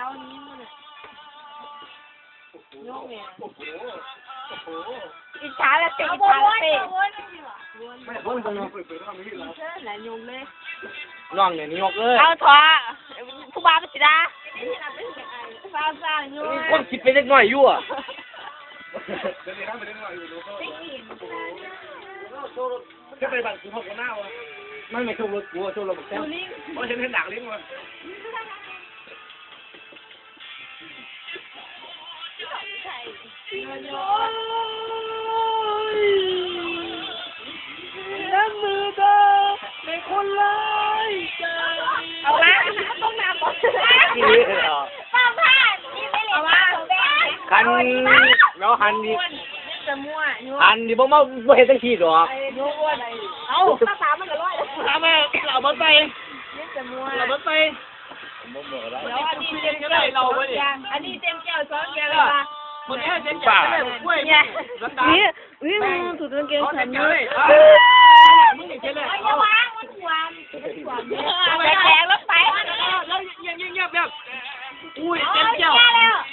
านี้มันโยกเนี่ยอิจฉาแล้วเตะอิจฉาแล้วเตะไม่พ้นตรงนี้เปิดๆทำไม่ได้ ไหนโยกเลย น้องเนี่ยนี่ยกเลย เอาถอผู้บ้าไปสิดาฟ้าซ่าโยก คนคิดไปเล็กน้อยอยู่อ่ะจะไปบังคือพวกหน้าวะไม่ชมรถกูชมรถแท้เพราะฉันเห็นหนักลิ้นวะน้ำมือเธอเป็นคนร้ายใจเอาละต้องนำบอลป้าผ้านี่ไม่เล่นคันแล้วคันดี จะมั่วโยก คันดีบ่มาบ่เห็นตั้งขี้หรอก โยกว่าอะไรเอาข้าวสารมันก็ร้อยแล้ว เอามาเราบ่ใส่ นี่จะมั่ว เราบ่ใส่ เดี๋ยวอันนี้เต็มแก้วสองแก้วอันนี้เต็มแก้วสองแก้วเลยป่ะ มันแค่เจ็บปากเนี่ยนี่ถูกต้องเกี่ยวฉันเลยมึงอย่างเช่นเลย อย่าวางมันหวานแดงรถไฟ แล้วเงียบแบบอุ้ยเต็มเจ้า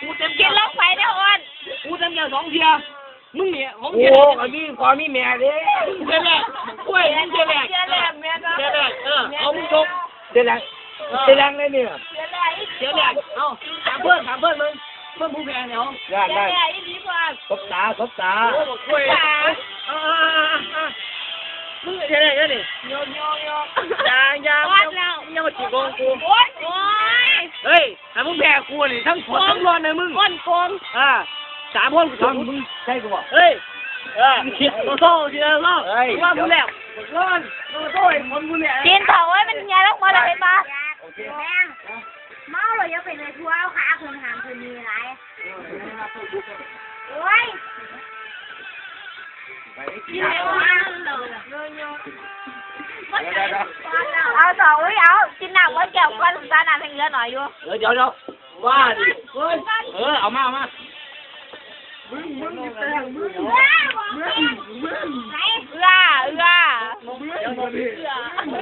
กูเต็ม กิ เจ้าน รถไฟได้อ่อน กูเต็มเจ้า2เทียมึงเนี่ยของเทียอันนี้พอมีแม่เด้เจ๊แหละกล้วยมึงเจ๊แหละเจ๊แหละเอามึงชกเจ๊แหละเลยเนี่ยเจ๊แหละเอาถามเพื่อนมึงเพื่อนผู้แพ้เนี่ยได้ครบตาโอ้กล้วยมึงเจ๊แหละเนี่ยยางยังมาจีบกูเฮ้ยถ้ามึงแพ้กูนี่ทั้งฝนทั้งร้อนเลยมึง3 คนกูทำมึงใช่กูบอกเฮ้ยโซ่ทีละรอบว่ามึงแล้วร้อนโซ่ไอ้คนมึงเนี่ย กินเถาไว้มันยาแล้วมาเลยป่ะ แม่งเมาเลยยังเป็นในทัวร์ขาคืนหางคืนมีอะไรโอ้ยเอาสองเอากินหนักว่าแก้วก้อนตาหนาแทงเยอะหน่อยอยู่ เดี๋ยวว่าดิเอามามึงแต่งมึงเอื้อ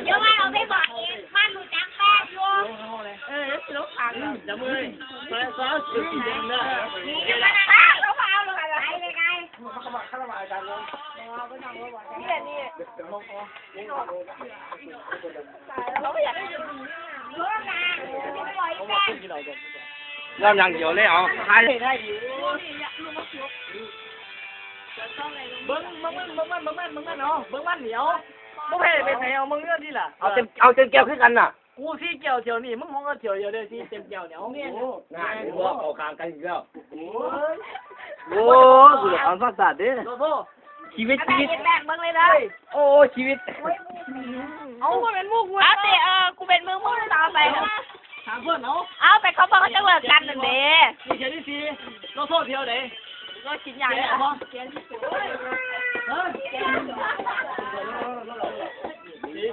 เดี๋ยวว่าเราไปบอกเองมันรู้จักแป้งอยู่ ลูกขัง จะมือมาซ้อมสุดเด่นเลย นี่มันอะไรเราพาเราอะไรเลยไง เราไม่อยากได้ยิน รู้นะไม่ปล่อยแป้ง เริ่มอย่างเดียวเลยเอาหายได้อยู่เบิ้งมันเหนียวมึงแพ้ไปไหนเอามึงเงื่อนที่ล่ะเอาเต็มแก้วขึ้นกันน่ะกูที่เกี่ยวเที่ยวนี่มึงห้องก็เที่ยวเดียวเลยที่เต็มแก้วเนี่ยเอาเนี่ยง่ายกูว่าเอาคางกันอีกแล้วโอ้กูจะเอาสัตว์เด้ชีวิต แบ่งมึงเลยนะ โอ้ชีวิต เอาเป็นมุกเอาสิกูเป็นมือมุกต่อไป ถามเพื่อนเอา เอาไปเขาบอกเขาจะเลิกกันนั่นเด้ นี่เที่ยวที่สี่เราโทษเที่ยวไหน เรากินอย่างนี้เหรอ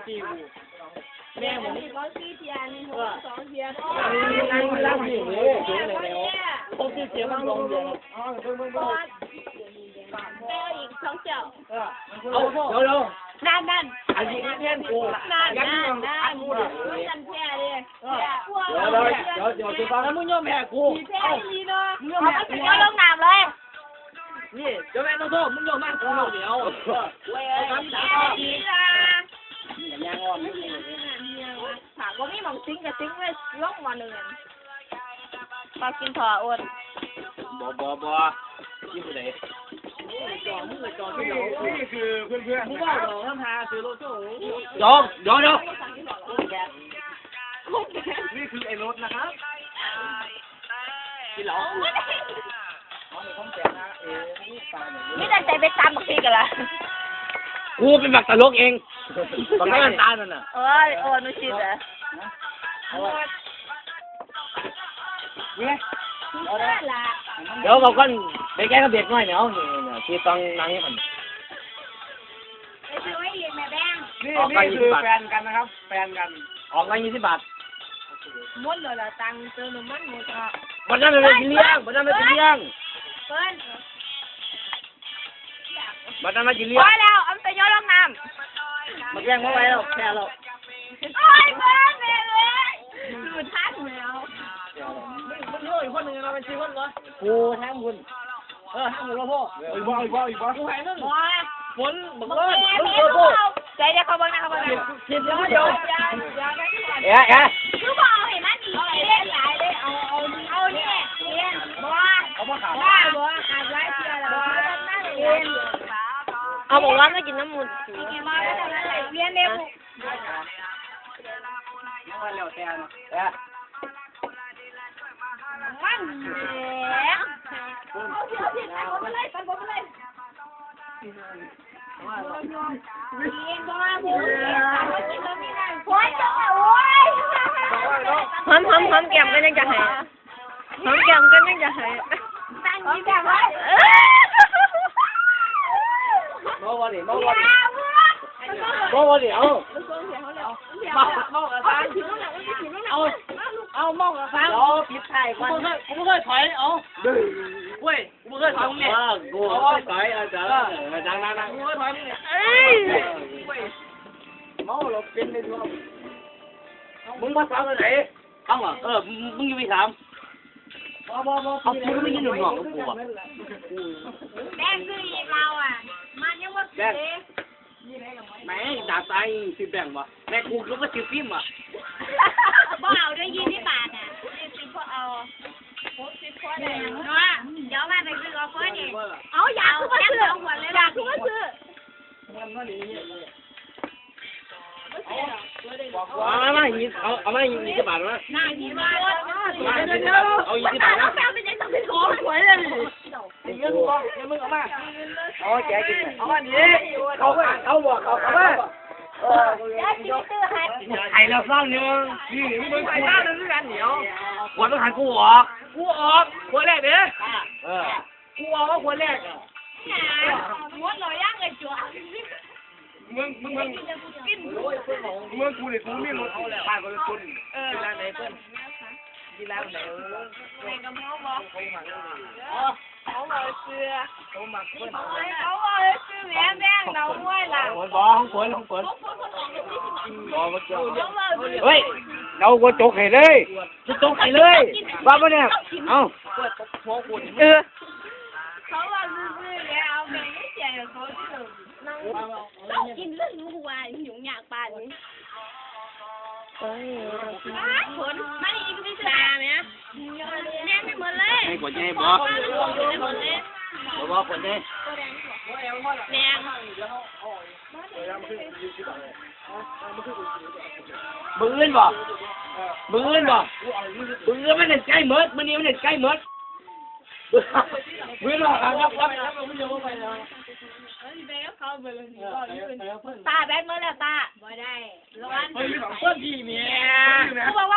สี่แม่ผม ก็สี่เทียน2 เทียน นั่งนั่งอยู่เลยเสียเลยแล้วผมที่เสียมันลงอยู่อีก2 เจ้า เอาเร็ว นั่น อันนี้แค่กู นั่นกูดิกันแพ้เลยเดี๋ยวจะฟังแล้วมึงยอมแพ้กู แพ้ดีเนาะเอาไปเอาลงน้ำเลย นี่เดี๋ยวแม่ต้องโทษมึงยอมมากกูเดี๋ยวทำด่า ดีละถามว่ามีหมองซิงกับซิงเลยล่องมาหนึ่งมากินถั่วอด บ่ที่ไหนนี่คือเพื่อนๆมึงว่าเหรอท่านพาซื้อโลโซ่เดี๋ยวนี่คือไอ้รถนะครับที่เรา ไม่ตั้งใจไปตามบักทีกันละ กูเป็นแบบตลกเองตอนนั้นตานั่นน่ะ โอ้นุชิตเหรอ เดี๋ยวบอกกันไปแก้กับเด็กน้อยเนาะนี่ที่ต้องนั่งให้มัน ไปซื้อไว้เรียนแม่แบง นี่คือแฟนกันนะครับแฟนกันออกกัน20 บาท ม้วนเลยละตังเติมน้ำมันหมดอ่ะ วันนั้นเรากินเลี้ยงวันนั้นเรากินเลี้ยง เปิ้ล วันนั้นเรากินเลี้ยง พอแล้วเอาไปย้อนลงน้ำ มาแย่งมาไว้แล้วแค่เรา โอ้ยเปิ้ลเลยดูท่านแล้ว อีกคนหนึ่งเราเป็น4 คนเหรอกูแทงคุณให้มึงแล้วพ่ออีกบ่กูให้มึงฝนบังเอิญมึงเจอพ่อ ใจเดียวเขาบอกนะเขาบอกนะ คิดแล้วเดี๋ยว คือบอกเห็นมันดีเล่นหลายเลยเอาเนี่ยเล่นบ่ เอามาขาด บ่ขาดหลายเที่ยวแล้วเล่น เอาบอกว่าไม่กินน้ำมูล กินมาแล้วเรียนเร็ว แล้วแต่มันแหลมเอาเที่ยวไปเลยไปเลยเรียนบ่พูดกินแล้วมีนั่งโอ้ยจังโอ้ย หอมแก้มก็ยังจะหายหอมแก้มก็ยังจะหาย ตั้งยิ้มแบบว่า มาวันนี้เอามาเมากับฟังเอาผิดไทยกันกูไม่เคยถอยเอาเว้ยกูไม่เคยถอยมึงเนี่ยกูถอยอาจารย์ดังกูไม่ถอยมึงเนี่ยเมาเราเป็นในตัวมึงมาถามอะไรฟังเหรอมึงอยู่ที่ถามเอากูไม่ยินหนุ่มหรอกกูอ่ะ แม่คืออีเราอ่ะมันยังว่าเด็ก แม่ด่าตายสิแบ่งวะแม่กูก็สิฟิล์มอ่ะ บ่เอาด้วย20 บาทอ่ะ10พอเอา60พอได้เนาะเดี๋ยวมาไปซื้อเอาเพิ่นนี่เอาอยากคือมาซื้ออยากคือมาซื้อ เอามา20 บาทนะ น่ากินมาก เอา20 บาทนะ แม่ไม่ได้ต้องไปขอหวยเลย เงินมึงเอามาเอาแจกกินเอามาดิเขาบอกเขามา อยากกินซื้อให้ ไอ้เราสร้างเนี่ยนี่มึงไอ้สร้างนึงกันเหนียววันต้องหันกูออกคนแรกเด้กูออกคนแรก หมดเลยย่างเลยจ้ะ มึงกูเนี่ยกูนี่รถผ่านคนละคนที่ร้านไหนเพิ่นที่ร้านไหน แม่กับหมอบอก เขาบอกเสื้อ เขามาเพิ่น เขาบอกเสื้อแม่เราด้วยล่ะ คนบ้องคนบ้องมาเกี่ยวเฮ้ยเราก็จกให้เลยจกให้เลยว่าปะเนี่ยเอ้า เขาบอกเสื้อแล้วเอาแม่ไม่เสียเขากินเรื่องรู้ว่าหยุ่งยากป่านนี้ผลไม่ได้กินตาไหมแน่นไปหมดเลย ให้กดให้บอก หมดเลย บอกกดให้ แดง มืออื่นมันเด็ดใกล้เมิดมันนี่มันเด็ดใกล้เมิดมือหรอครับ ตาแบนเมื่อแล้วตาบ่ได้ร้อน เฮ้ย2 คนที่เมีย กูบอกว่า